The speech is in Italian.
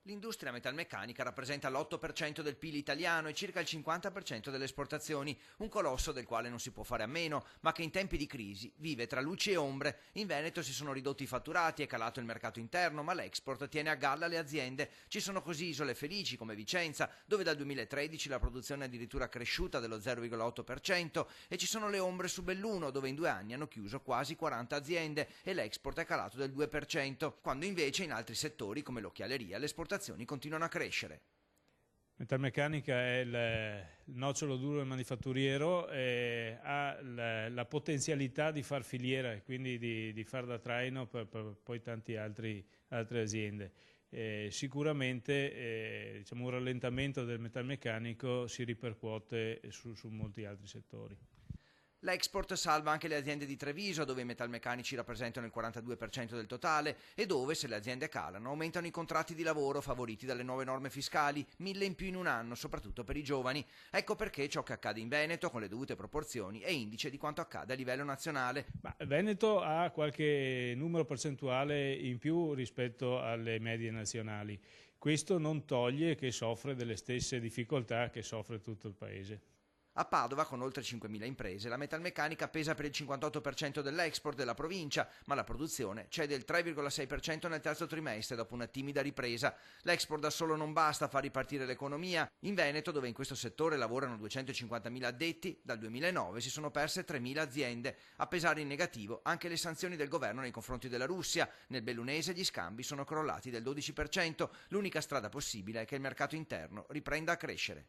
L'industria metalmeccanica rappresenta l'8% del PIL italiano e circa il 50% delle esportazioni, un colosso del quale non si può fare a meno, ma che in tempi di crisi vive tra luci e ombre. In Veneto si sono ridotti i fatturati, è calato il mercato interno, ma l'export tiene a galla le aziende. Ci sono così isole felici come Vicenza, dove dal 2013 la produzione è addirittura cresciuta dello 0,8%, e ci sono le ombre su Belluno, dove in 2 anni hanno chiuso quasi 40 aziende e l'export è calato del 2%, quando invece in altri settori come l'occhialeria l'esportazione continuano a crescere. Metalmeccanica è il nocciolo duro del manifatturiero e ha la potenzialità di far filiera e quindi di far da traino per poi tante altre aziende. Sicuramente diciamo, un rallentamento del metalmeccanico si ripercuote su molti altri settori. L'export salva anche le aziende di Treviso, dove i metalmeccanici rappresentano il 42% del totale e dove, se le aziende calano, aumentano i contratti di lavoro favoriti dalle nuove norme fiscali, 1000 in più in un anno, soprattutto per i giovani. Ecco perché ciò che accade in Veneto, con le dovute proporzioni, è indice di quanto accade a livello nazionale. Veneto ha qualche numero percentuale in più rispetto alle medie nazionali. Questo non toglie che soffre delle stesse difficoltà che soffre tutto il paese. A Padova, con oltre 5.000 imprese, la metalmeccanica pesa per il 58% dell'export della provincia, ma la produzione cede il 3,6% nel terzo trimestre dopo una timida ripresa. L'export da solo non basta a far ripartire l'economia. In Veneto, dove in questo settore lavorano 250.000 addetti, dal 2009 si sono perse 3.000 aziende. A pesare in negativo anche le sanzioni del governo nei confronti della Russia. Nel bellunese gli scambi sono crollati del 12%. L'unica strada possibile è che il mercato interno riprenda a crescere.